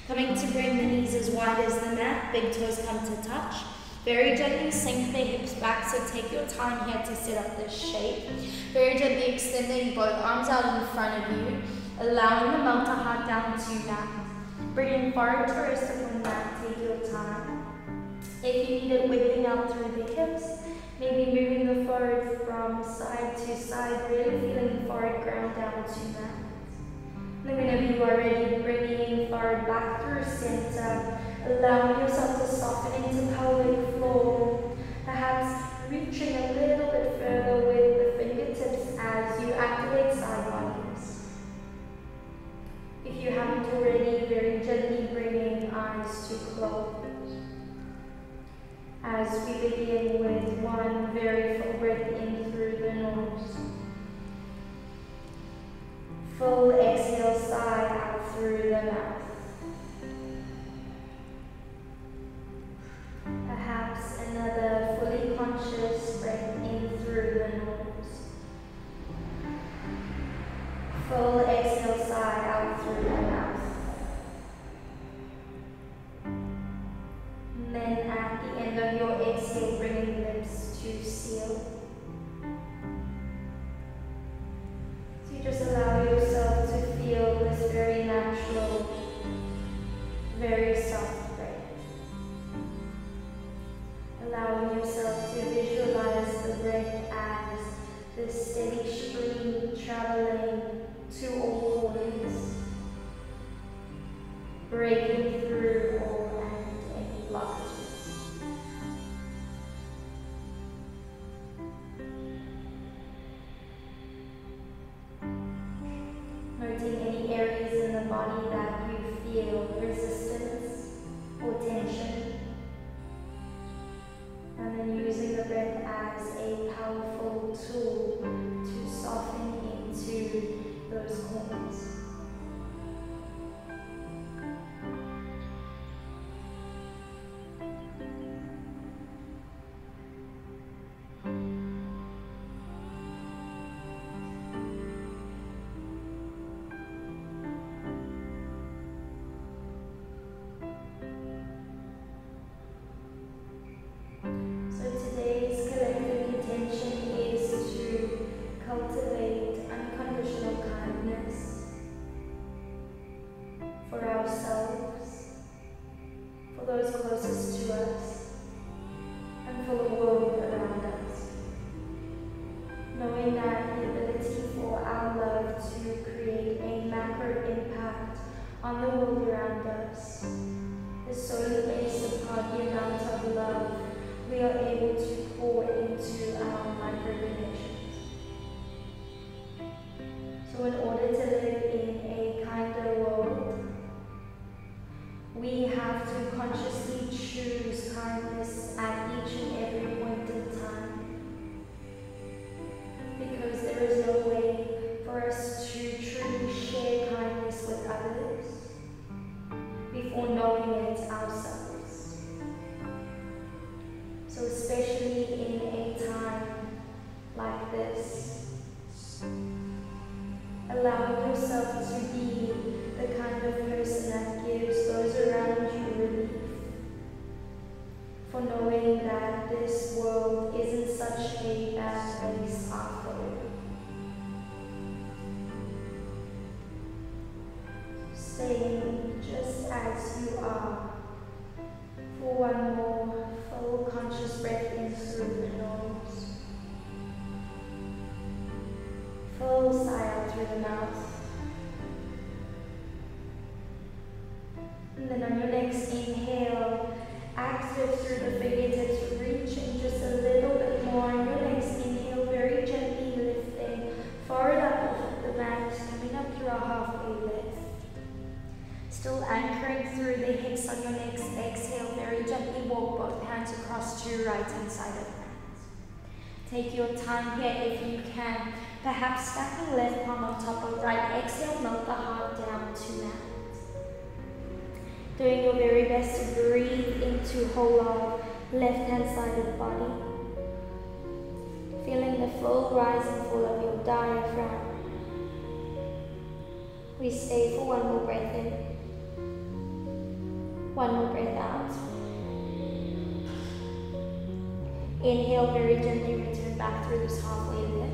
Coming to bring the knees as wide as the mat, big toes come to touch. Very gently sink the hips back, so take your time here to set up this shape. Very gently extending both arms out in front of you, allowing the melt to heart down to mat. Bringing forward to rest upon mat, take your time. If you need it, wiggling out through the hips, maybe moving the forehead from side to side, really feeling the forehead ground down to mat. Then whenever you are ready, bringing forward back through center, allowing yourself to soften into pelvic floor, perhaps reaching a little bit further with the fingertips as you activate side bodies. If you haven't already, very gently bringing eyes to close. As we begin with one very full breath in through the nose. Full exhale, sigh out through the mouth. Perhaps another fully conscious breath in through the nose. Full exhale, sigh out through the mouth. And then at the end of your exhale, bringing lips to seal. Just allow yourself to feel this very natural, very soft breath. Allowing yourself to visualize the breath as this steady stream traveling to all corners, breaking through all and any blockages. Noting any areas in the body that you feel resistance or tension. And then using the breath as a powerful tool to soften into those corners. Today's collective intention is to cultivate unconditional kindness for ourselves, for those closest to us, and for the world around us. Knowing that the ability for our love to create a macro impact on the world around us is solely based upon the amount of love we are able to pour into our micro-connections. So in order to live in a kinder world, we have to consciously choose kindness at each and every point in time. Because there is no way for us to truly share kindness with others before knowing it ourselves. So especially in a time like this, allowing yourself to be the kind of person that gives those around you relief, for knowing that this world isn't such a bad place after all. Staying just as you are for one more full conscious breath in through the nose. Full sigh out through the mouth. And then on your next inhale, active through the fingertips, reaching just a little bit more. On your next inhale, very gently lifting forward up off the mat, coming up through a halfway lift. Still anchoring through the hips on your next exhale, very gently walk both hands across to your right hand side of the mat. Take your time here if you can, perhaps stacking left palm on top of right. Exhale, melt the heart down to mat. Doing your very best to breathe into whole of left hand side of the body. Feeling the full rise and fall of your diaphragm. We stay for one more breath in. One more breath out. Inhale, very gently return back through this halfway lift.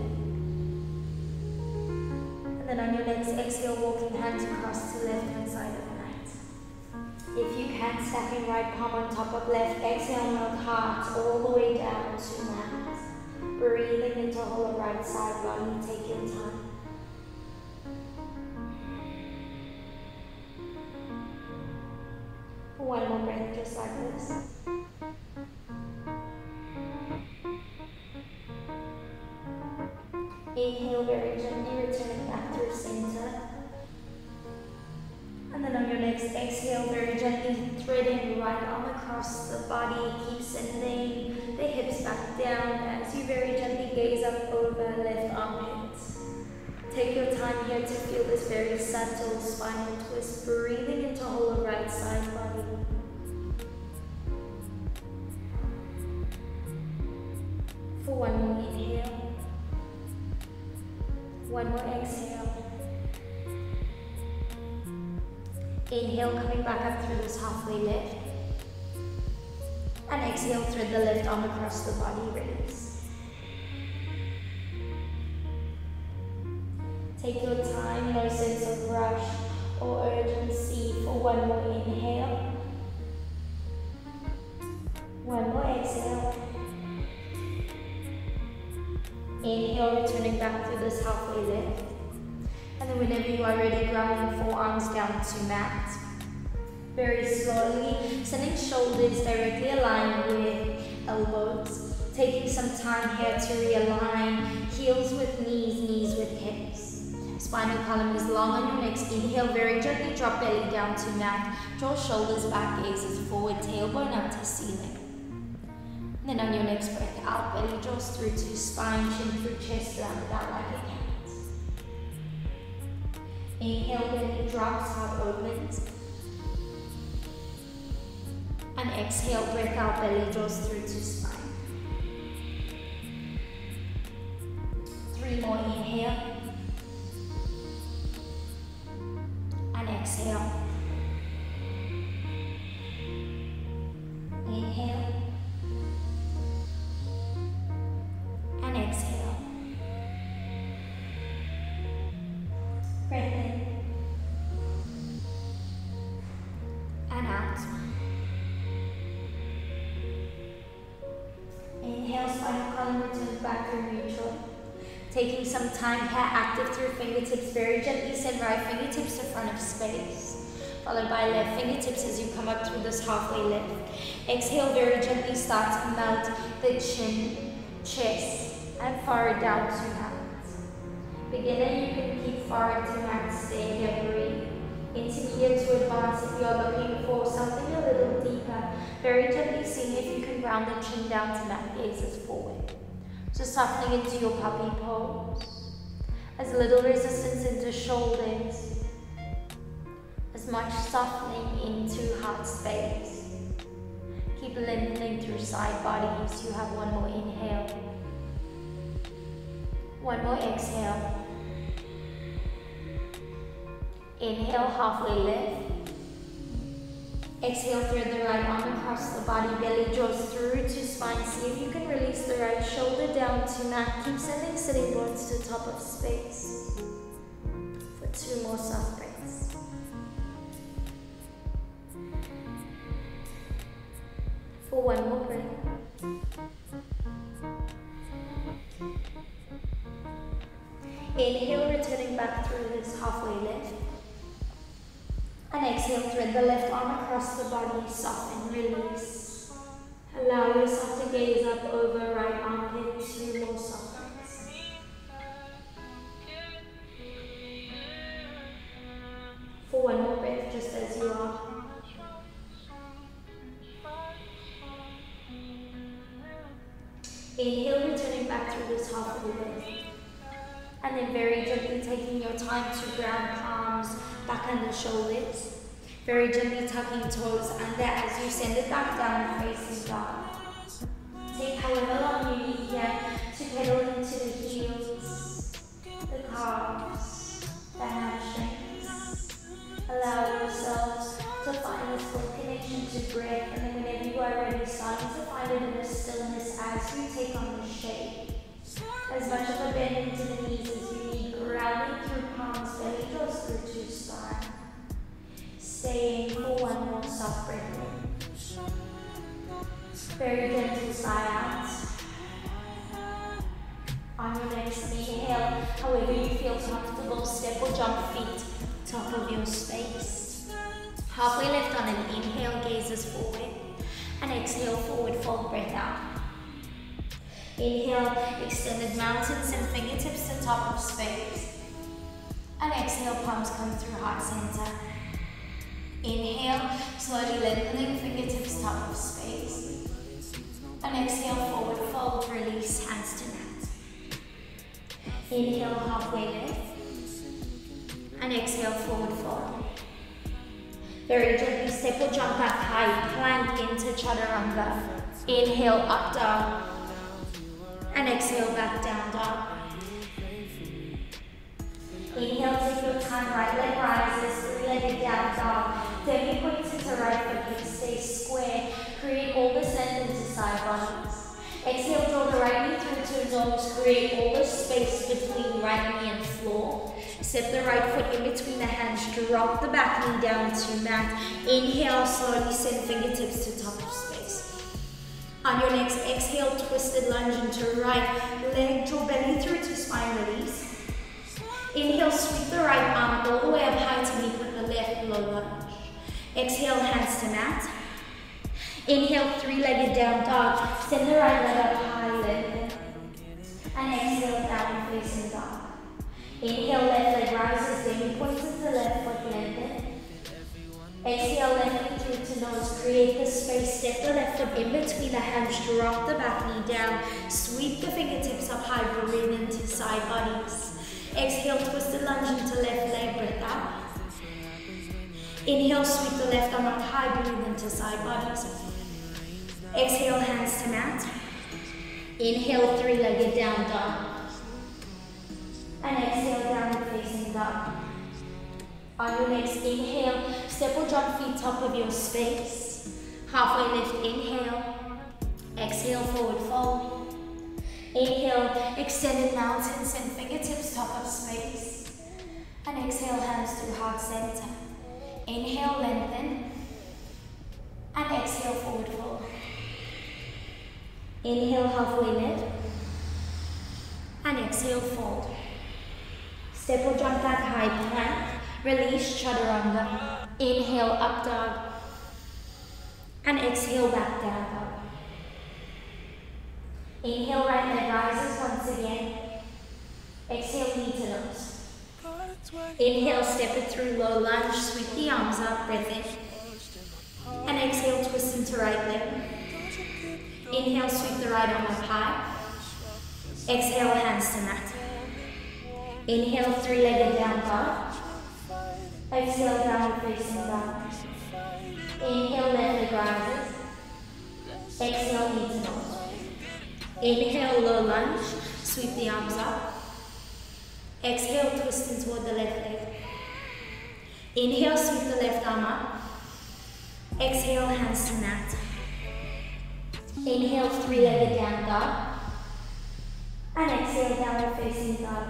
And then on your next exhale, walking hands across to the left hand side of the mat. If you can, stacking right palm on top of left, exhale, melt heart all the way down to mat. Breathing into whole right side body, take your time. One more breath, just like this. Inhale, very gently returning back through center. And then on your next exhale, very gently threading right arm across the body. Keep sending the hips back down as you very gently gaze up over left armpit. Take your time here to feel this very subtle spinal twist, breathing into whole right side body. For one more inhale. One more exhale. Inhale, coming back up through this halfway lift. And exhale, thread the left arm across the body, release. Take your time, no sense of rush or urgency for one more inhale. One more exhale. Inhale, returning back through this halfway lift. And then whenever you are ready, grounding forearms down to mat. Very slowly, sending shoulders directly aligned with elbows. Taking some time here to realign heels with knees, knees with hips. Spinal column is long on your next inhale. Very gently drop belly down to mat. Draw shoulders back, gazes forward, tailbone up to ceiling. And then on your next breath out, belly draws through to spine, chin through chest, rounded out like a cat. Inhale, belly drops, heart opens. And exhale, breath out, belly draws through to spine. 3 more, inhale. And exhale. Inhale. And exhale. Breath in. And out. Inhale, spinal column returns back to neutral. Taking some time here, active through fingertips. Very gently send right fingertips to front of space. Followed by left fingertips as you come up through this halfway lift. Exhale, very gently start to melt the chin, chest, and forehead down to mat. Beginner, you can keep forehead to mat, stay here, breathe. Intermediate to advanced if you are looking for something a little deeper. Very gently seeing if you can ground the chin down to mat, gazes forward. So softening into your puppy pose. As little resistance into shoulders. As much softening into heart space. Keep lengthening through side bodies. You have one more inhale. One more exhale. Inhale, halfway lift. Exhale, thread the right arm across the body, belly draws through to spine. See if you can release the right shoulder down to mat. Keep sending sitting bones to top of space. For 2 more soft breaths. For 1 more breath. Inhale, returning back through this halfway lift. And exhale, thread the left arm across the body, soften, release. Allow yourself to gaze up over right armpit, 2 more soft breaths. For 1 more breath, just as you are. Inhale, returning back through this halfway lift. And then very gently taking your time to ground palms back under shoulders. Very gently tucking toes under as you send it back down facing down. Take however long you need here to pedal into the heels, the calves, the hamstrings. Allow yourselves to find this full connection as you take on the shape. As much of a bend into the knees as you need, grounding through palms, belly draws through to spine. Staying for one more soft breath in. Very gentle sigh out. On your next inhale, however you feel comfortable, step or jump feet, top of your space. Halfway lift on an inhale, gazes forward. And exhale, forward fold, breath out. Inhale, extended mountains and fingertips to top of space. And exhale, palms come through heart center. Inhale, slowly lengthening fingertips top of space. And exhale, forward fold, release, hands to mat. Inhale, halfway lift. And exhale, forward fold. Very gently step or jump back high, plank into chaturanga. Inhale, up dog. And exhale, back down dog. Inhale, take your time, right leg rises, three-legged down dog. Then you point into right foot, hips stay square. Create all this length into side bodies. Exhale, draw the right knee through to nose. Create all the space between right knee and floor. Step the right foot in between the hands. Drop the back knee down to mat. Inhale, slowly send fingertips to top of space. On your next exhale, twisted lunge into right leg. Draw belly through to spine, release. Inhale, sweep the right arm all the way up high to meet with the left, low lunge. Exhale, hands to mat. Inhale, three-legged down dog. Send the right leg up high, lengthen. And exhale, down facing dog. Inhale, left leg rises, then you point to the left foot, lengthen. Exhale, left knee through to nose. Create the space, step the left foot in between the hands, drop the back knee down. Sweep the fingertips up high, breathe into side bodies. Exhale, twisted lunge into left leg, breath out. Inhale, sweep the left arm up high, breathe into side bodies. Exhale, hands to mat. Inhale, three-legged down dog. And exhale, down facing dog. On your next inhale, step or jump feet top of your space. Halfway lift, inhale. Exhale, forward fold. Inhale, extended mountains and fingertips top of space. And exhale, hands through heart center. Inhale, lengthen. And exhale, forward fold. Inhale, halfway lift. And exhale, fold. Step or jump back high plank. Release, chaturanga. Inhale, up dog. And exhale, back down dog. Inhale, right leg rises once again. Exhale, knee to nose. Inhale, step it through low lunge. Sweep the arms up, breath in. And exhale, twist into right leg. Inhale, sweep the right arm up high. Exhale, hands to mat. Inhale, three-legged down dog. Exhale, downward facing dog. Inhale, left leg rises. Exhale, knee to nose. Inhale, low lunge. Sweep the arms up. Exhale, twisting toward the left leg. Inhale, sweep the left arm up. Exhale, hands to mat. Inhale, three-legged down dog. And exhale, downward facing dog.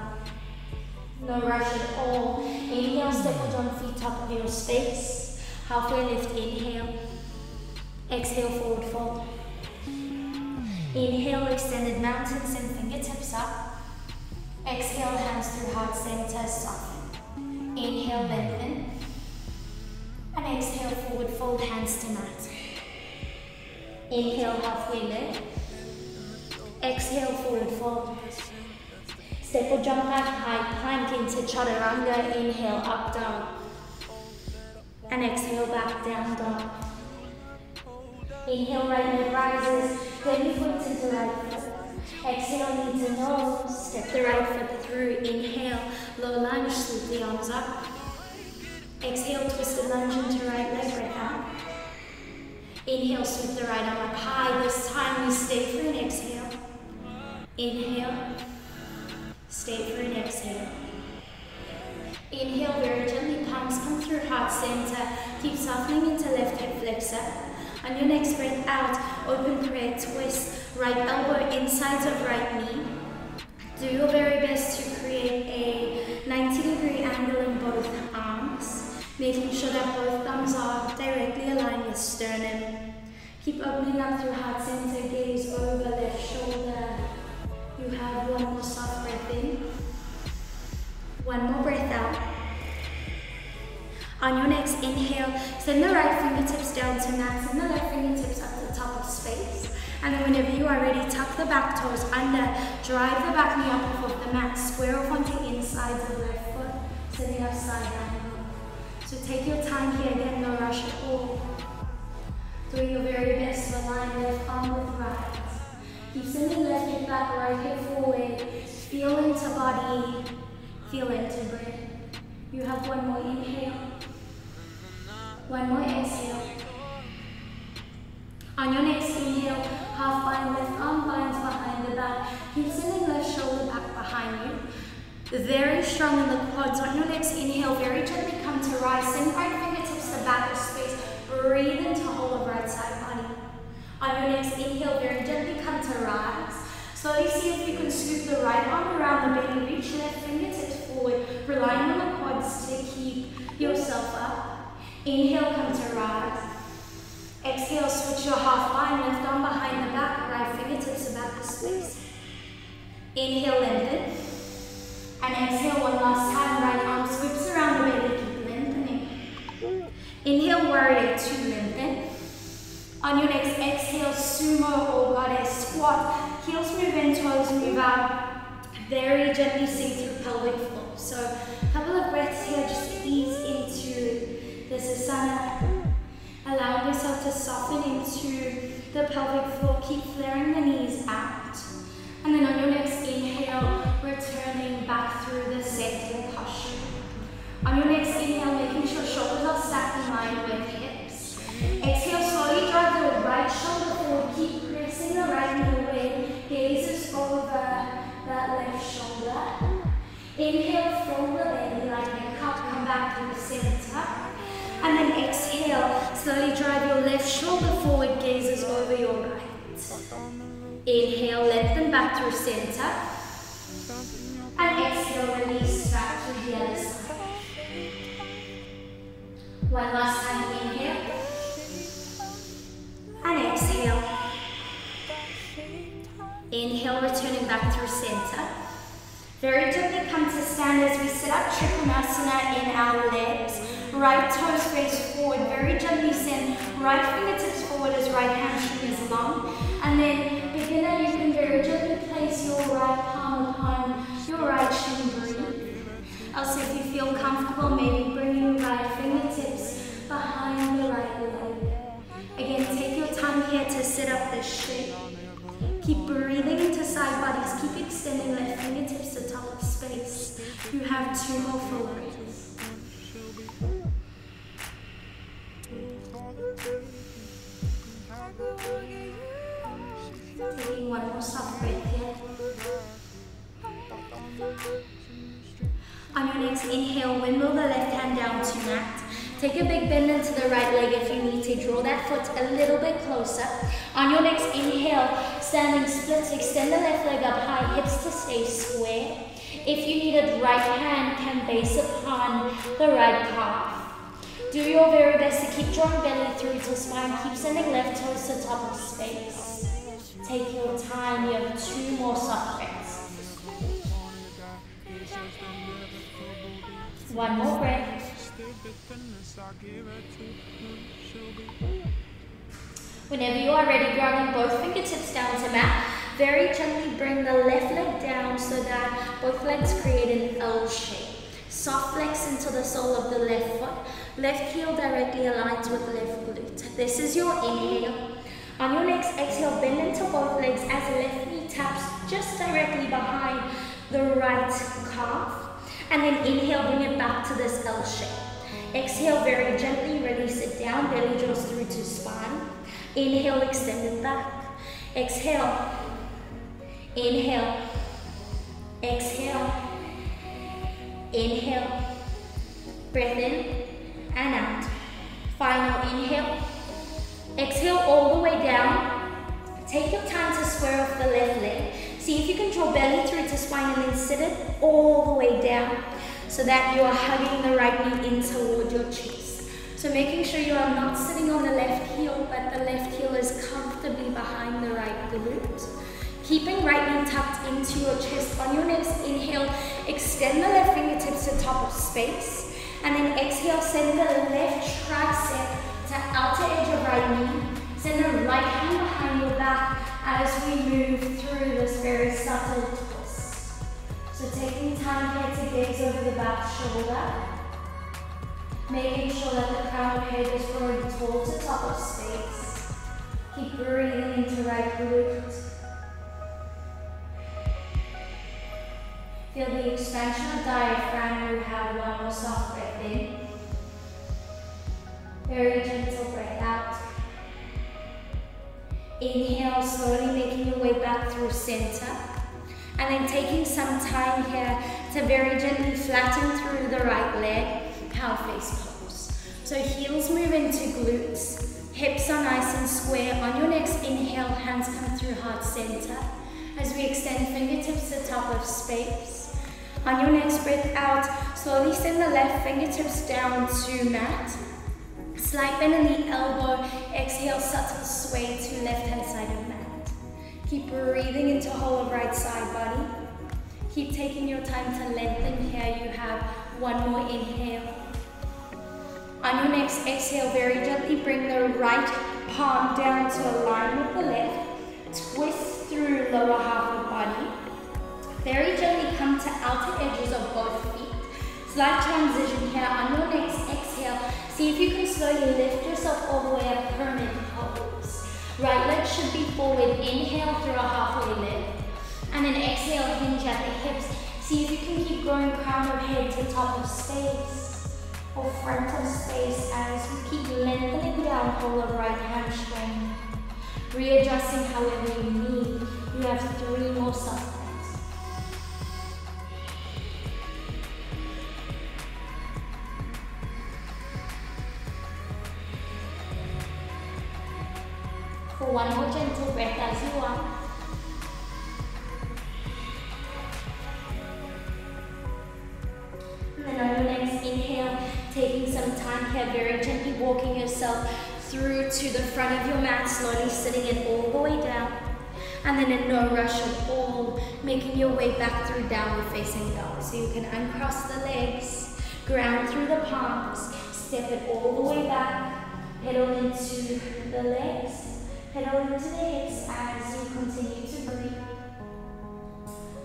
No rush at all. Inhale, step or jump feet top of your space. Halfway lift, inhale. Exhale, forward fold. Inhale, extended mountains and fingertips up. Exhale, hands through heart center, soften. Inhale, lengthen. And exhale, forward fold, hands to mat. Inhale, halfway lift. Exhale, forward fold. Step or jump back high, plank into chaturanga. Inhale, up dog. And exhale, back down dog. Inhale, right leg rises. Then you foot into right foot. Exhale, knee to nose. Step the right foot through. Inhale, low lunge, sweep the arms up. Exhale, twisted lunge into right leg, breath out. Inhale, sweep the right arm up high. This time we stay for an exhale. Inhale. Stay for an exhale. Inhale, very gently, palms come through heart center. Keep softening into left hip flexor. On your next breath out, open prayer twist. right elbow insides of right knee. Do your very best to create a 90-degree angle in both arms, making sure that both thumbs are directly aligned with sternum. Keep opening up through heart center, gaze over left shoulder. You have one more soft breath in. One more breath out. On your next inhale, send the right fingertips down to mat, send the left fingertips up to the top of space. And then whenever you are ready, tuck the back toes under, drive the back knee up off of the mat, square off onto the insides of the left foot, setting up side angle. So take your time here, again, no rush at all. Doing your very best to align left arm with right. Keep sending left hip back, right hip forward. Feel into body, feel into breath. You have one more inhale, one more exhale. On your next inhale, half bind, left arm binds behind the back. Keep sending left shoulder back behind you. Very strong in the quads. On your next inhale, very gently come to rise. Send right fingertips to back of space. Breathe into whole of right side body. On your next inhale, very gently come to rise. Slowly see if you can scoop the right arm around the belly. Reach left fingertips forward, relying on the quads to keep yourself up. Inhale, come to rise. Exhale, switch your half bind, left arm behind the back, right fingertips to back of space. Inhale, lengthen. And exhale one last time, right arm sweeps around the belly, keep lengthening. Inhale, warrior two, lengthen. On your next exhale, sumo or goddess squat. Heels move in, toes move out. Very gently sink through pelvic floor. So a couple of breaths here just to ease into this asana. Allowing yourself to soften into the pelvic floor. Keep flaring the knees out. And then on your next inhale, returning back through the center posture. On your next inhale, making sure shoulders are stacked in line with hips. Exhale, slowly drive the right shoulder forward. Keep pressing the right knee away. Gazes over that left shoulder. Inhale, fold the belly like a cup. Come back to the center. And then exhale, slowly drive your left shoulder forward, gazes over your right. Inhale, lengthen back through center. And exhale, release back to the other side. One last time, inhale. And exhale. Inhale, returning back through center. Very gently come to stand as we sit up Trikonasana in our legs. Right toes face forward, very gently send right fingertips forward as right hamstring is long. And then beginner, you can very gently place your right palm upon your right shin, breathe. Also, if you feel comfortable, maybe bringing right fingertips behind the right leg. Again, take your time here to sit up this shape. Keep breathing into side bodies, keep extending left fingertips to top of space. You have two more full breaths. Taking one more soft breath here. On your next inhale, windmill the left hand down to mat. Take a big bend into the right leg if you need to. Draw that foot a little bit closer. On your next inhale, standing splits, extend the left leg up high, hips to stay square. If you needed, right hand can base upon the right calf. Do your very best to keep drawing belly through to spine. Keep sending left toes to top of space. Take your time. You have two more soft breaths. One more breath. Whenever you are ready, grounding both fingertips down to mat. Very gently bring the left leg down so that both legs create an L shape. Soft flex into the sole of the left foot. Left heel directly aligns with left glute. This is your inhale. On your next exhale, bend into both legs as the left knee taps just directly behind the right calf. And then inhale, bring it back to this L shape. Exhale, very gently release it down, belly draws through to spine. Inhale, extend it back. Exhale. Inhale. Exhale. Inhale. Breath in and out. Final inhale. Exhale all the way down. Take your time to square off the left leg. See if you can draw belly through to spine and then sit it all the way down so that you are hugging the right knee in toward your chest. So making sure you are not sitting on the left heel, but the left heel is comfortably behind the right glute. Keeping right knee tucked into your chest. On your next inhale, extend the left fingertips to top of space. And then exhale, send the left tricep to outer edge of right knee. Send the right hand behind your back as we move through this very subtle twist. So taking time here to gaze over the back shoulder. Making sure that the crown of head is growing tall to top of space. Keep breathing into right glute. Feel the expansion of diaphragm. We have one more soft breath in. Very gentle breath out. Inhale, slowly making your way back through center. And then taking some time here to very gently flatten through the right leg, cow face pose. So heels move into glutes, hips are nice and square. On your next inhale, hands come through heart center as we extend fingertips to top of space. On your next breath out, slowly send the left fingertips down to mat. Slight bend in the elbow, exhale, subtle sway to left hand side of mat. Keep breathing into whole of right side body. Keep taking your time to lengthen here. You have one more inhale. On your next exhale, very gently bring the right palm down to align with the left. Twist through lower half of body. Very gently come to outer edges of both feet. Slight transition here. On your next exhale, see if you can slowly lift yourself all the way up, pyramid pose. Right leg should be forward. Inhale through a halfway lift. And then exhale, hinge at the hips. See if you can keep growing crown of head to top of space or front of space as you keep lengthening down whole of right hamstring. Readjusting however you need. You have 3 more soft breaths. For one more gentle breath as you want. And then on your next inhale, taking some time here, very gently walking yourself through to the front of your mat, slowly sitting it all the way down. And then in no rush at all, making your way back through downward facing dog. So you can uncross the legs, ground through the palms, step it all the way back, pedal into the legs, pedal into the hips as you continue to breathe.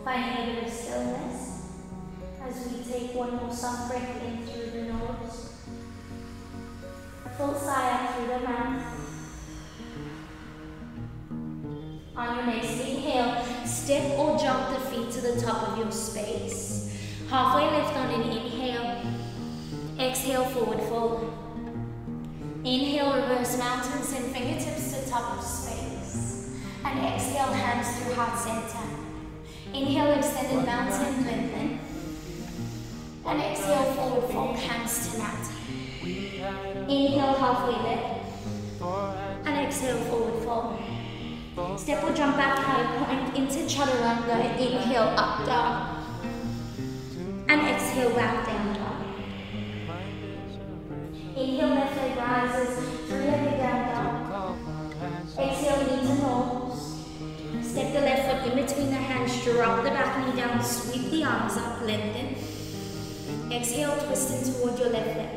Finding a bit of stillness as we take one more soft breath in through the nose. Full sigh up through the mouth. On your next inhale, step or jump the feet to the top of your space. Halfway lift on an inhale. Exhale, forward fold. Inhale, reverse mountain, send fingertips to top of space. And exhale, hands through heart center. Inhale, extended mountain, lengthen. And exhale, forward fold, hands to mat. Inhale, halfway lift. And exhale, forward fold. Step or jump back, high plank into chaturanga. Inhale, up dog. And exhale, back down dog. Inhale, left leg rises, 3-legged down dog. Exhale, knee to nose. Step the left foot in between the hands, drop the back knee down, sweep the arms up, lengthen. Exhale, twist in toward your left leg.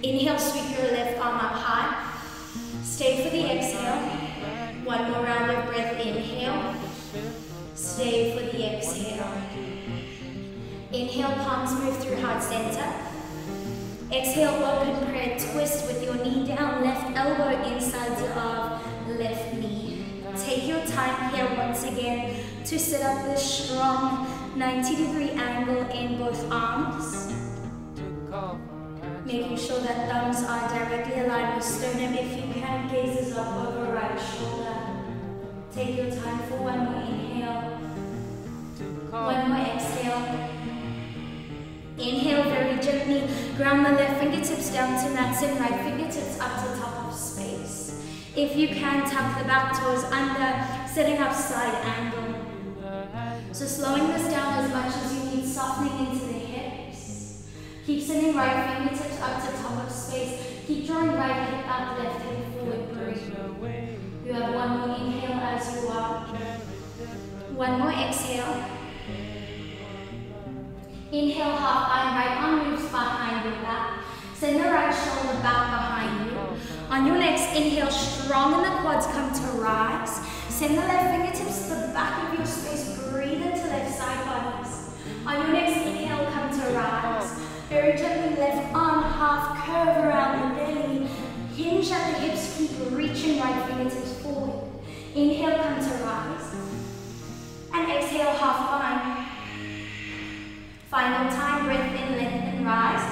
Inhale, sweep your left arm up high. Stay for the exhale. One more round of breath, inhale. Stay for the exhale. Inhale, palms move through heart center. Exhale, open prayer, twist with your knee down, left elbow inside of left knee. Take your time here once again to set up this strong 90-degree angle in both arms. Making sure that thumbs are directly aligned with sternum. If you can, gazes up over right shoulder. Take your time for one more inhale. One more exhale. Inhale very gently. Ground the left fingertips down to mat and right fingertips up to top of space. If you can, tuck the back toes under, sitting up side angle. So slowing this down as much as you need, softening into the hips. Keep sending right fingertips up to top of space. Keep drawing right hip up, left hip forward, breathe. You have one more inhale as you are. One more exhale. Inhale, half bind, right arm moves behind your back. Send the right shoulder back behind you. On your next inhale, strong in the quads, come to rise. Send the left fingertips to the back of your space. Breathe into left side bodies. On your next inhale, come to rise. Very gently, left arm, half curve around the belly. Hinge at the hips, keep reaching right fingertips forward. Inhale, come to rise. And exhale, half bind. Final time, breath in, lengthen, rise.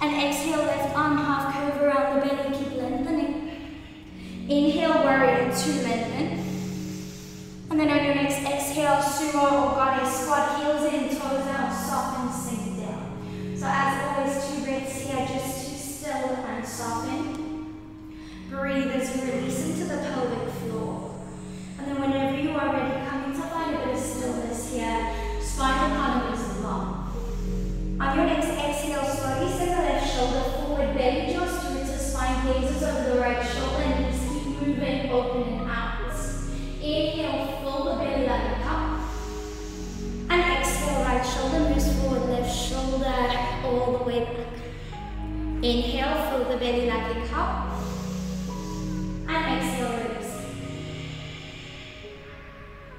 And exhale, left arm, half curve around the belly, keep lengthening. Inhale, warrior two, lengthen. And then on your next exhale, sumo or goddess, squat, heels in, toes out, soften, sink down. So as always, 2 breaths here, just to still and soften. Breathe as you release into the pelvic floor. And then whenever you are ready, coming to find a bit of stillness here, spinal column is long. On your next exhale, slowly send the left shoulder forward, belly draws through to spine, gazes over the right shoulder, and knees keep moving, open and out. Inhale, fill the belly like a cup. And exhale, right shoulder moves forward, left shoulder all the way back. Inhale, fill the belly like a cup. And exhale, release.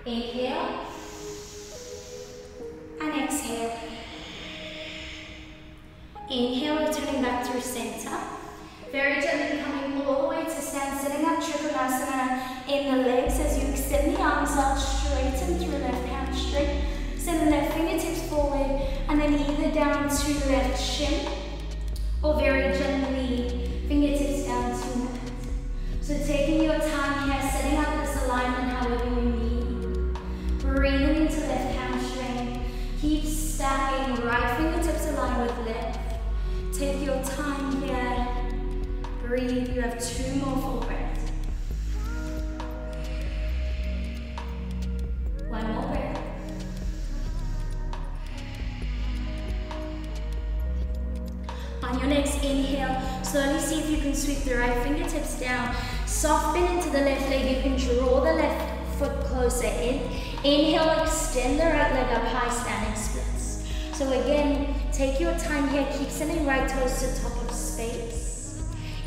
Inhale. And exhale. Inhale, returning back through center. Very gently coming all the way to stand, sitting up Trikonasana in the legs as you extend the arms out, straighten through left hamstring. Send the left fingertips forward and then either down to left shin or very gently fingertips down to mat. So taking your time here, setting up this alignment however you need. Breathing into left hamstring. Keep stacking right fingertips aligned with left. Take your time here. Breathe. You have 2 more full breaths. 1 more breath. On your next inhale, slowly see if you can sweep the right fingertips down. Soft bend into the left leg. You can draw the left foot closer in. Inhale, extend the right leg up high, standing splits. So again, take your time here. Keep sending right toes to top of space.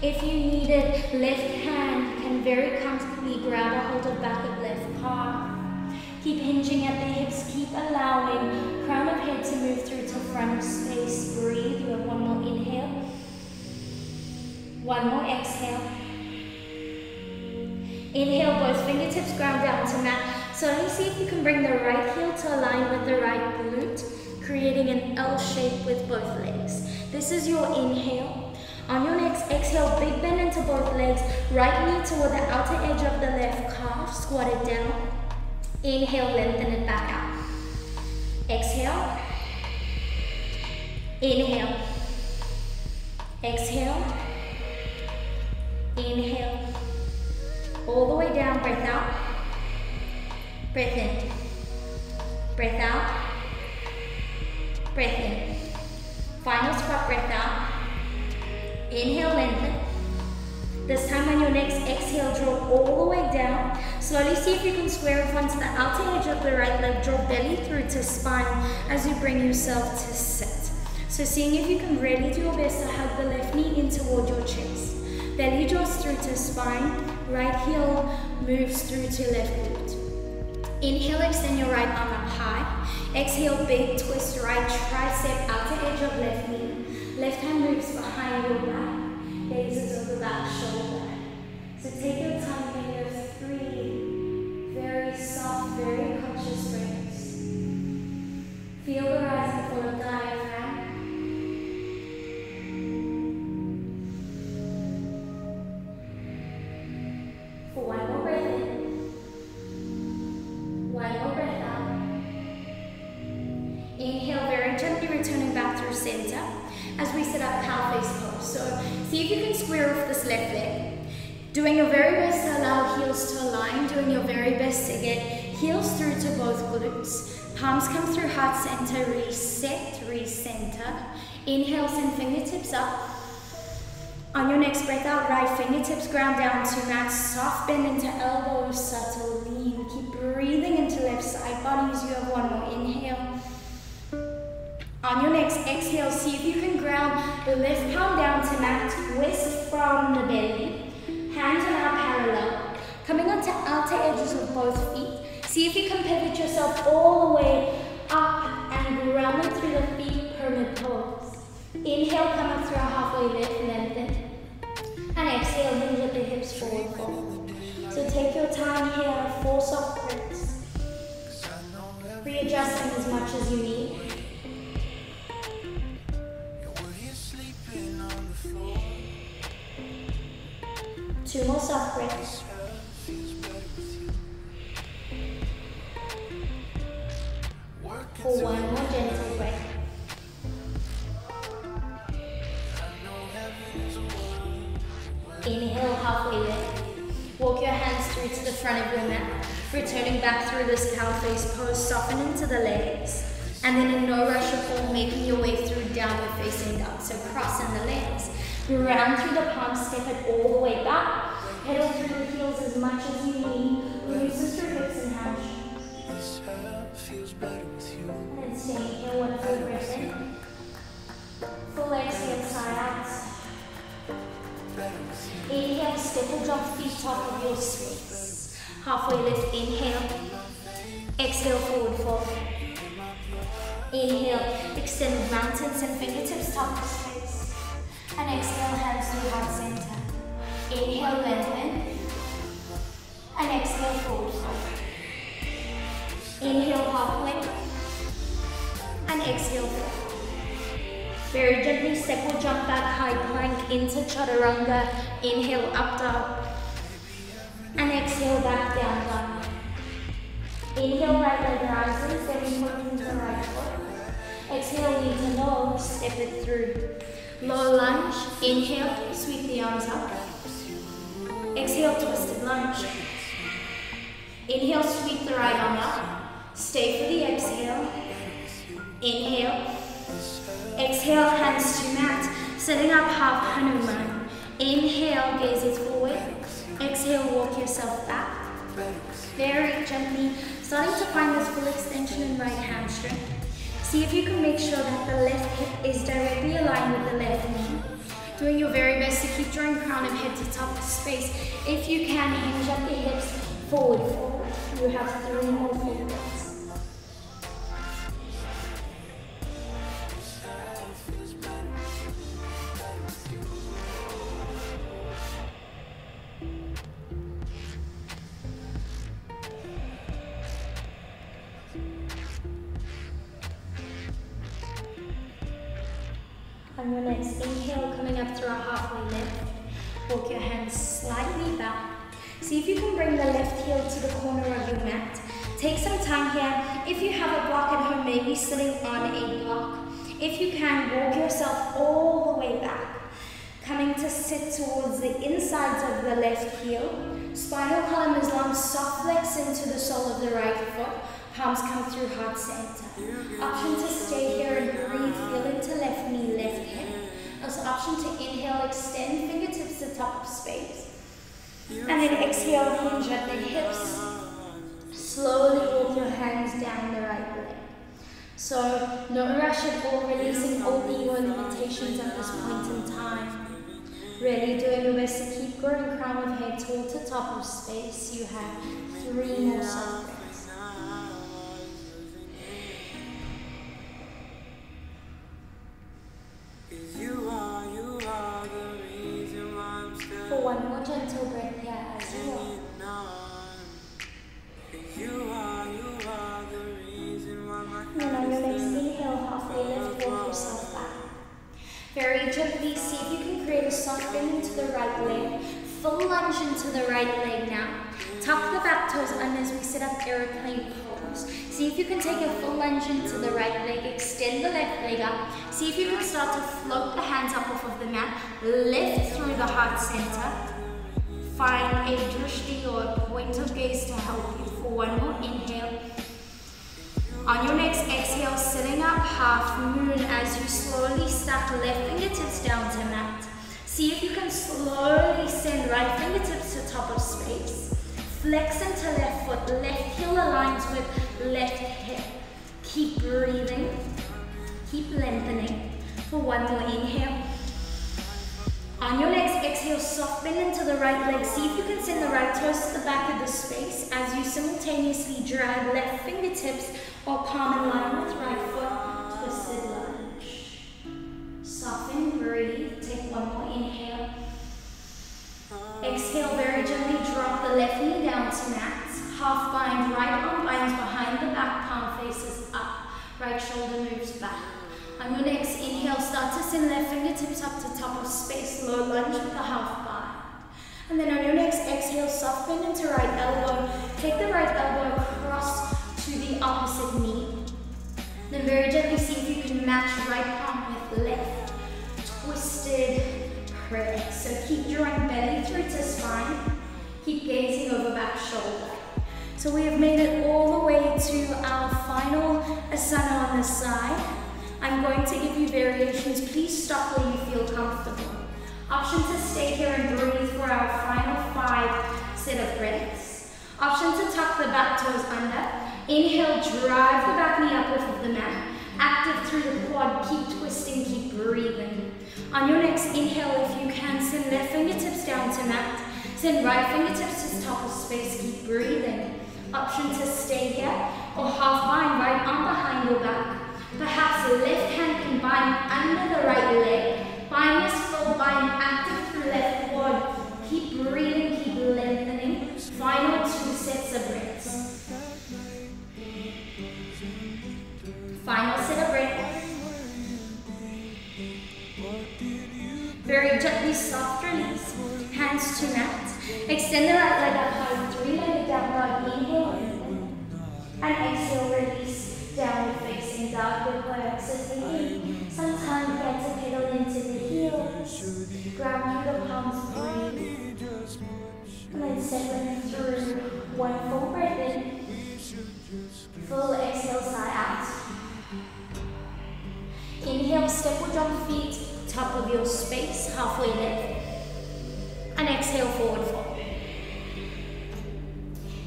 If you need it, left hand can very comfortably grab a hold of back of left calf. Keep hinging at the hips. Keep allowing crown of head to move through to front of space. Breathe. You have 1 more inhale. 1 more exhale. Inhale, both fingertips ground down to mat. So let me see if you can bring the right heel to align with the right glute, creating an L shape with both legs. This is your inhale. On your next exhale, big bend into both legs. Right knee toward the outer edge of the left calf. Squat it down. Inhale, lengthen it back out. Exhale. Inhale. Exhale. Inhale. All the way down, breath out. Breath in. Breath out. Breath in. Final squat, breath out. Inhale, lengthen. This time on your next exhale, draw all the way down. Slowly see if you can square off onto the outer edge of the right leg. Draw belly through to spine as you bring yourself to sit. So seeing if you can really do your best to hug the left knee in toward your chest. Belly draws through to spine. Right heel moves through to left glute. Inhale, extend your right arm up high. Exhale, big twist right tricep, outer edge of left knee. Left hand moves behind your back, gazes over back shoulder. So take your time here, you have 3 very soft, very conscious breaths. Feel the rise and fall of diaphragm. For 1 more breath in, 1 more breath out. Inhale, very gently returning back through center as we sit up cow face pose. So see if you can square off this left leg. Doing your very best to allow heels to align, doing your very best to get heels through to both glutes. Palms come through heart center, reset, recenter. Inhale, send fingertips up. On your next breath out, right fingertips ground down to mat, soft bend into elbows, subtle lean. Keep breathing into left side bodies. You have one more inhale. On your next exhale, see if you can ground the left palm down to mat, twist from the belly. Hands are now parallel. Coming onto outer edges of both feet. See if you can pivot yourself all the way up and ground it through the feet, pyramid pose. Inhale, come up through a halfway lift, lengthen. And exhale, hinge at the hips, forward fold. So take your time here, 4 soft breaths. Readjusting as much as you need. Two more soft breaths. For one more gentle breath. Inhale, halfway lift. Walk your hands through to the front of your mat. Returning back through this cow face pose, soften into the legs. And then in no rush at all, making your way through downward facing dog. So crossing the legs. Ground through the palms, step it all the way back. Pedal through the heels as much as you need. Loosen through hips and hamstrings. And then staying here, one full breath in. Full exhale, side out. Inhale, step or drop feet top of your space. Halfway lift, inhale. Exhale, forward fold. Inhale, extend mountains and fingertips top of space. And exhale, hands to heart center. Inhale, lengthen. And exhale, forward fold. Inhale, halfway. And exhale, fold. Very gently step or jump back, high plank into chaturanga. Inhale, up dog. And exhale, back down dog. Inhale, right leg rises, then we point into the right foot. Exhale, knee to low, step it through. Low lunge, inhale, sweep the arms up. Exhale, twisted lunge. Inhale, sweep the right arm up. Stay for the exhale. Inhale. Exhale, hands to mat. Setting up half Hanuman. Inhale, gaze it forward. Exhale, walk yourself back. Very gently, starting to find this full extension in right hamstring. See if you can make sure that the left hip is directly aligned with the left knee. Doing your very best to keep drawing crown of head to top of space. If you can, hinge up the hips, forward fold. You have 3 more full breaths. On your next inhale, coming up through a halfway lift. Walk your hands slightly back. See if you can bring the left heel to the corner of your mat. Take some time here. If you have a block at home, maybe sitting on a block. If you can, walk yourself all the way back. Coming to sit towards the insides of the left heel. Spinal column is long, soft flex into the sole of the right foot. Palms come through heart center. Option to stay here and breathe. Feel into left knee, left hip. Also option to inhale, extend fingertips to top of space. And then exhale, hinge at the hips. Slowly walk your hands down the right leg. So no rush at all, releasing all ego limitations at this point in time. Really doing your best to keep growing crown of head tall to top of space. You have 3 more soft breaths. For one more gentle breath here as you walk. And then on your next inhale, halfway lift, walk yourself back. Very gently, see if you can create a soft bend into the right leg. Full lunge into the right leg now. Tuck the back toes under as we sit up airplane pose. See if you can take a full lunge into the right leg. Extend the left leg up. See if you can start to float the hands up off of the mat. Lift through the heart center. Find a drishti or a point of gaze to help you for one more inhale. On your next exhale, sitting up half moon as you slowly stack left fingertips down to mat. See if you can slowly send right fingertips to top of space. Flex into left foot, left heel aligns with left hip. Keep breathing, keep lengthening for one more inhale. On your next exhale, soft bend into the right leg. See if you can send the right toes to the back of the space as you simultaneously drag left fingertips or palm in line with right foot, twisted lunge. Soften, breathe, take one more inhale. Exhale, very gently drop the left knee down to mat. Half bind, right arm binds behind the back, palm faces up. Right shoulder moves back. On your next inhale, start to send left fingertips up to top of space, low lunge with a half bind. And then on your next exhale, soft bend into right elbow. Take the right elbow across to the opposite knee. Then very gently see if you can match right palm with left. Twisted press. So keep drawing belly through to spine. Keep gazing over back shoulder. So we have made it all the way to our final asana on this side. I'm going to give you variations. Please stop where you feel comfortable. Option to stay here and breathe for our final 5 set of breaths. Option to tuck the back toes under. Inhale, drive the back knee up off of the mat. Active through the quad, keep twisting, keep breathing. On your next inhale, if you can, send left fingertips down to mat. Send right fingertips to top of space, keep breathing. Option to stay here or half bind, right arm behind your back. Perhaps the left hand can bind under the right leg. Bind this full bind, active through left quad. Keep breathing, keep lengthening. Final 2 sets of breaths. Final set of breaths. Very gently, soft release. Hands to mat. Extend the right leg up high, 3-legged down dog. Inhale, and exhale, release. Downward facing dog with exiting. Sometimes you get to pedal into the heels. Ground through the palms, breathe. And then settling through one full breath in. Full exhale, sigh out. Inhale, step or jump feet, top of your space, halfway lift. And exhale, forward fold.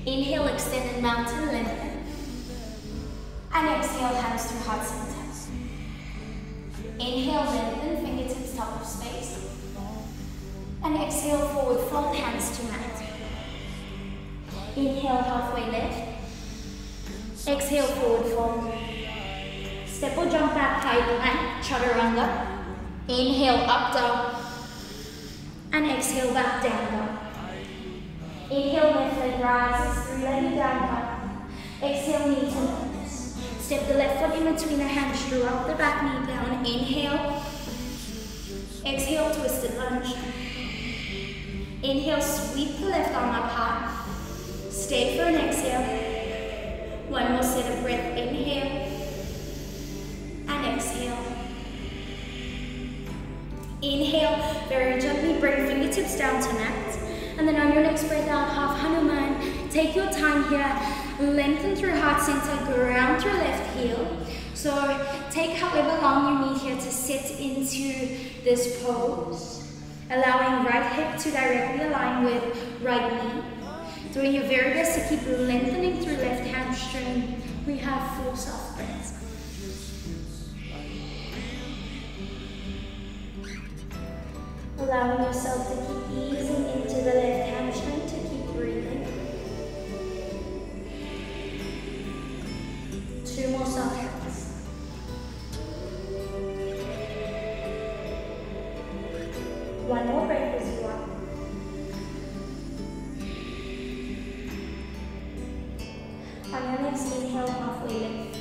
Inhale, extended mountain, lengthen. And exhale, hands through heart center. Inhale, lengthen, fingertips top of space. And exhale, forward fold, hands to mat. Inhale, halfway lift. Exhale, forward fold. Step or jump back, high plank, chaturanga. Inhale, up dog. And exhale, back down dog. Inhale, left leg rises, 3-legged down dog. Exhale, knee to nose. Step the left foot in between the hands, drop the back knee down. Inhale. Exhale, twisted lunge. Inhale, sweep the left arm up high. Stay for an exhale. One more set of breath. Inhale. And exhale. Inhale, very gently bring fingertips down to mat. And then on your next breath out, half Hanuman. Take your time here. Lengthen through heart center, ground through left heel. So take however long you need here to sit into this pose. Allowing right hip to directly align with right knee. Doing your very best to keep lengthening through left hamstring. We have 4 soft breaths. Allowing yourself to keep easing into the left hamstring to keep breathing. 2 more soft breaths. One more breath as you are. On your next inhale, halfway lift.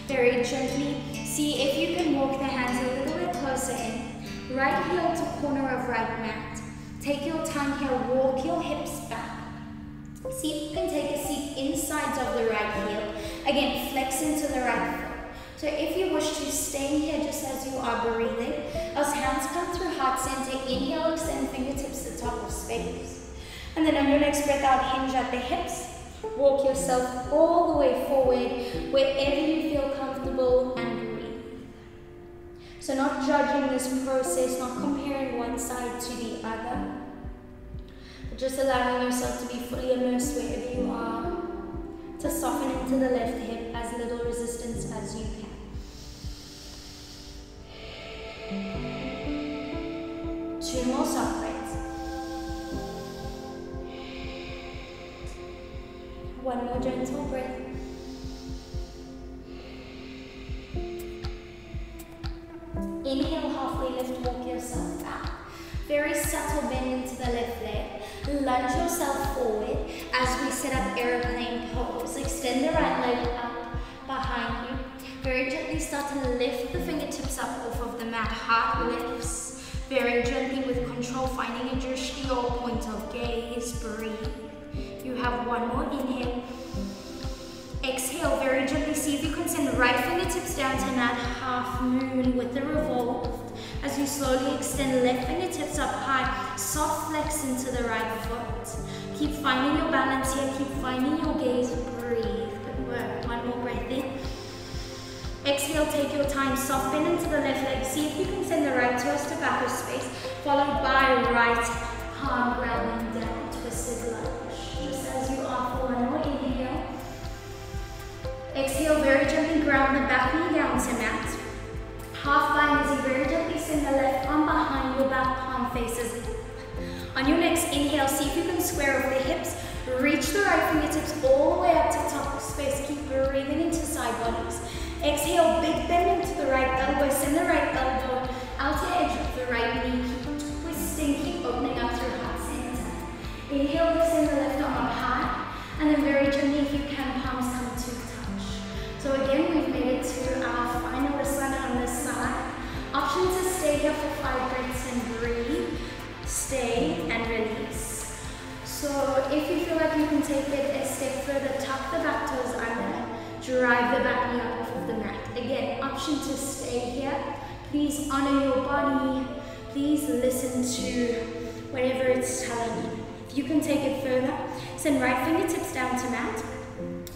Very gently, see if you can walk the hands a little bit closer in. Right heel to corner of right mat. Take your time here, walk your hips back. See if you can take a seat inside of the right heel. Again, flex into the right foot. So if you wish to stay here just as you are breathing, as hands come through heart center, inhale, extend fingertips to top of space. And then on your next breath out, hinge at the hips. Walk yourself all the way forward, wherever you feel comfortable, and breathe. So not judging this process, not comparing one side to the other, but just allowing yourself to be fully immersed wherever you are, to soften into the left hip as little resistance as you can. Two more soft breaths. One more gentle breath. Inhale, halfway lift, walk yourself back. Very subtle bend into the left leg. Lunge yourself forward as we set up airplane pose. Extend the right leg up behind you. Very gently start to lift the fingertips up off of the mat. Heart lifts. Very gently with control, finding a drishti or point of gaze. Breathe. You have one more inhale. Exhale, very gently. See if you can send right fingertips down to mat. Half moon with the revolve. As you slowly extend left fingertips up high, soft flex into the right foot. Keep finding your balance here. Keep finding your gaze. Breathe. Good work. One more breath in. Exhale, take your time. Soft bend into the left leg. See if you can send the right toes to back of space, followed by right palm grounding down. Twisted lunge. Just as you are for one more inhale. Exhale, very gently ground the back knee down to mat. Half bind as you very gently send the left arm behind your back, palm faces up. On your next inhale, see if you can square off the hips. Reach the right fingertips all the way up to top of space. Keep breathing into side bodies. Exhale, big bend into the right elbow. Send the right elbow outer edge of the right knee. Keep twisting, keep opening up through heart center. Inhale, lift the left arm up high. And then very gently, if you can, palms come to touch. So again, we've made it to our final Asana on this side. Option to stay here for 5 breaths and breathe. Stay and release. So if you feel like you can take it a step further, tuck the back toes under. Drive the back knee up off of the mat. Again, option to stay here. Please honor your body. Please listen to whatever it's telling you. If you can take it further, send right fingertips down to mat.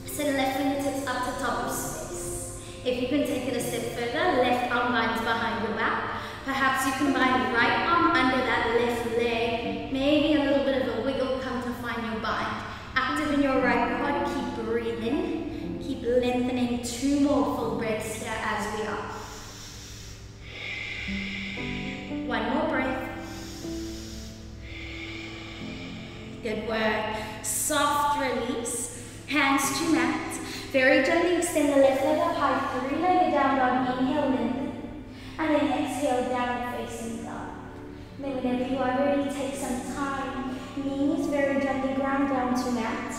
Send left fingertips up to top of space. If you can take it a step further, left arm binds behind your back. Perhaps you can bind right arm under that left leg. Maybe a little bit of a wiggle, come to find your bind. Active in your right quad, keep breathing. Keep lengthening. 2 more full breaths here as we are. One more breath. Good work. Soft release. Hands to mat. Very gently extend the left leg up high. 3-legged down dog. Inhale, lengthen. And then exhale, down facing dog. Then whenever you are ready, take some time. Knees very gently ground down to mat.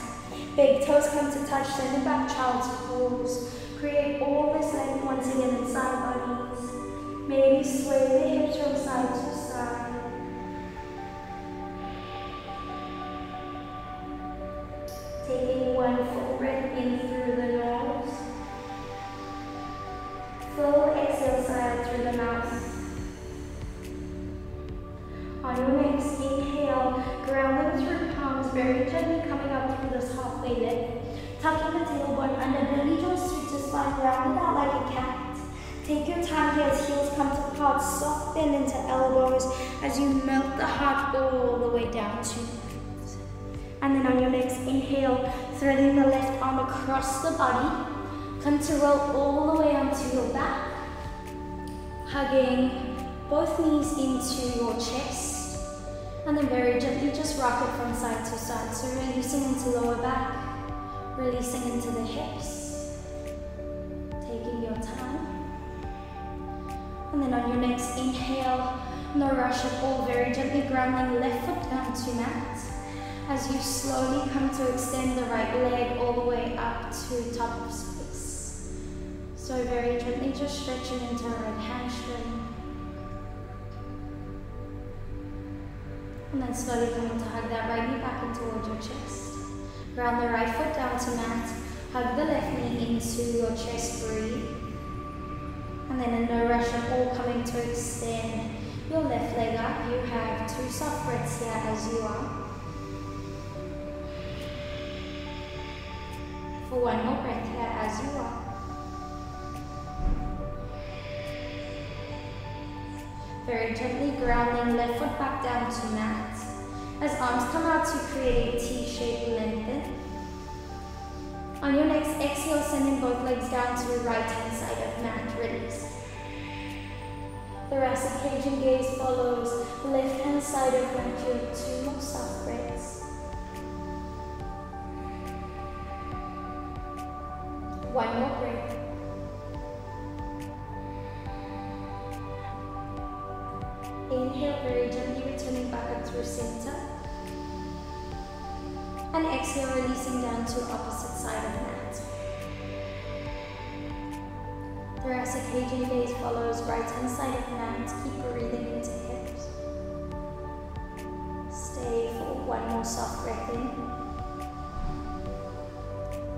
Big toes come to touch, send it back, child's pose. Create all this length once again in side bodies. Maybe sway the hips from side to side. Taking one full breath in through the nose. Full exhale, sigh through the mouth. On your next inhale, ground them through palms, very gently coming up through this halfway lift. Tucking the tailbone under, belly joints sweep to spine, round it out like a cat. Take your time here as heels come to part, soft bend into elbows as you melt the heart all the way down to feet. And then on your next inhale, threading the left arm across the body, come to roll all the way onto your back, hugging both knees into your chest. And then very gently just rock it from side to side. So releasing into lower back, releasing into the hips. Taking your time. And then on your next inhale, no rush at all, very gently grounding left foot down to mat. As you slowly come to extend the right leg all the way up to top of space. So very gently just stretching into right hamstring. And then slowly coming to hug that right knee back in towards your chest. Ground the right foot down to mat. Hug the left knee into your chest, breathe. And then in no rush at all, coming to extend your left leg up. You have 2 soft breaths here as you are. For one more breath here as you are. Very gently grounding left foot back down to mat. As arms come out to create a T-shaped lengthen. On your next exhale, sending both legs down to the right hand side of mat. Release. Thoracic cage and gaze follows. Left hand side of mat. You have 2 more soft breaths. One more breath. Inhale, very gently returning back up through center. And exhale, releasing down to opposite side of mat. Thoracic cage and gaze follows, right hand side of mat. Keep breathing into hips. Stay for one more soft breath in.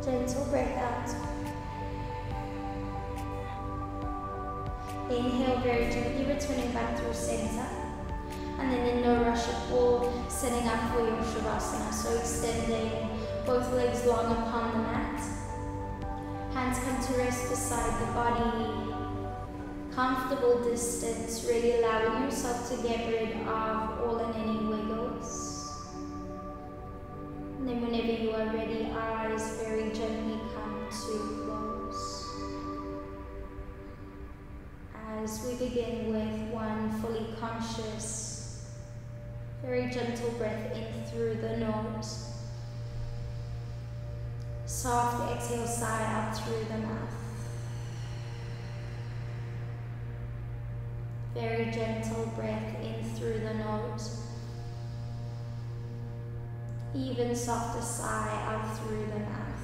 Gentle breath out. Inhale, very gently returning back through center. And then in no rush at all, setting up for your Shavasana. So extending both legs long upon the mat. Hands come to rest beside the body. Comfortable distance, really allowing yourself to get rid of all and any wiggles. And then whenever you are ready, eyes very gently come to close. As we begin with one fully conscious, very gentle breath in through the nose. Soft exhale, sigh out through the mouth. Very gentle breath in through the nose. Even softer sigh out through the mouth.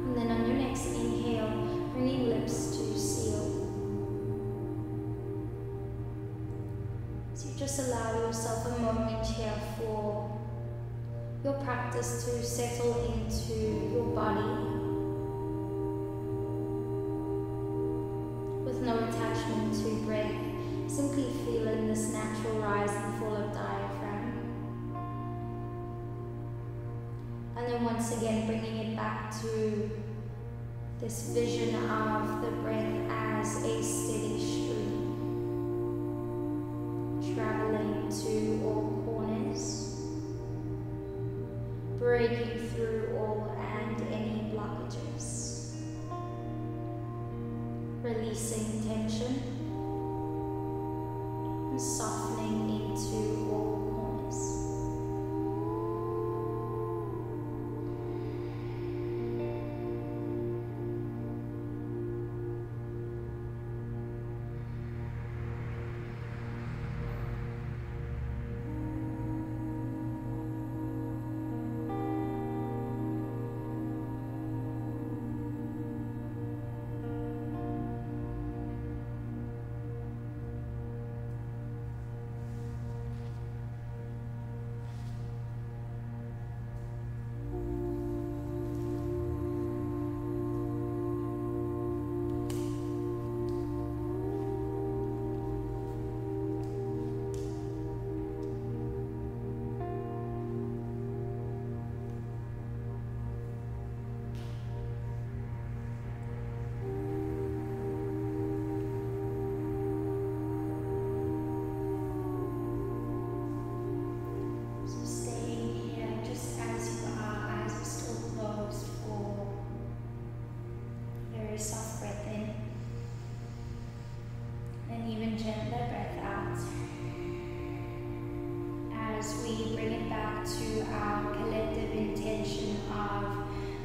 And then on your next inhale, bringing lips to seal. So you just allow yourself a moment here for your practice to settle into your body with no attachment to breath, simply feeling this natural rise and fall of diaphragm. And then once again bringing it back to this vision of the breath as a steady stream, traveling to all corners, breaking through all and any blockages, releasing tension and softening into all corners.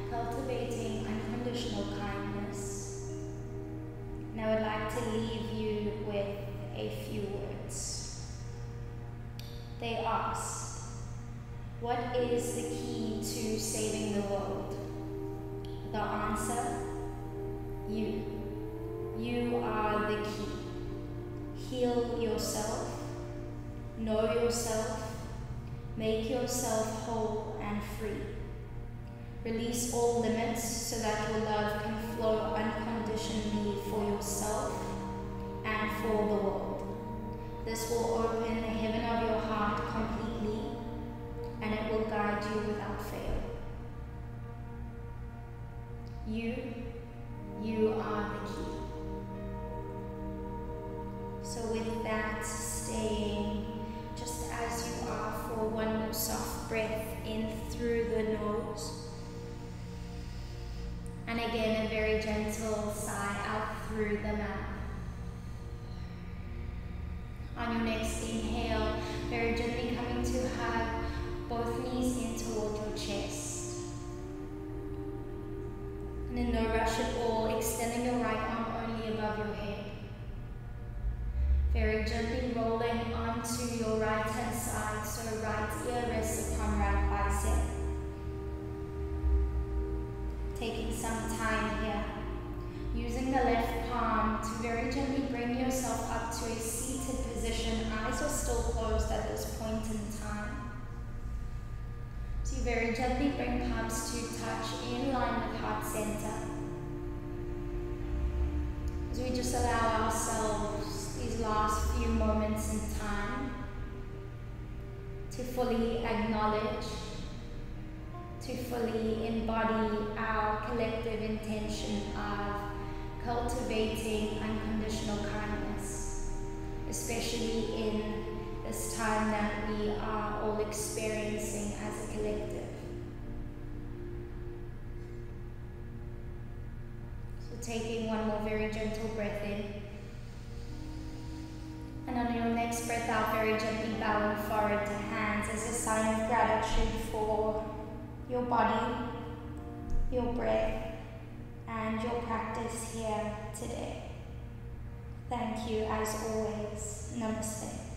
Cultivating unconditional kindness. And I would like to leave you with a few words. They asked, what is the key to saving the world? The answer, you. You are the key. Heal yourself, know yourself, make yourself whole and free. Release all limits so that your love can flow unconditionally for yourself and for the world. This will open the heaven of your heart completely, and it will guide you without fail. You are the key. So with that, staying just as you are for one more soft breath in through the nose. And again, a very gentle sigh out through the mouth. On your next inhale, very gently coming to hug both knees in toward your chest. And in no rush at all, extending your right arm only above your head. Very gently rolling onto your right hand side, so right ear rests upon right bicep. Taking some time here, using the left palm to very gently bring yourself up to a seated position. Eyes are still closed at this point in time. So you very gently bring palms to touch in line with heart center. As we just allow ourselves these last few moments in time to fully acknowledge, to fully embody our collective intention of cultivating unconditional kindness, especially in this time that we are all experiencing as a collective. So taking one more very gentle breath in. And on your next breath out, very gently bowing forward to hands as a sign of gratitude for your body, your breath, and your practice here today. Thank you as always. Namaste.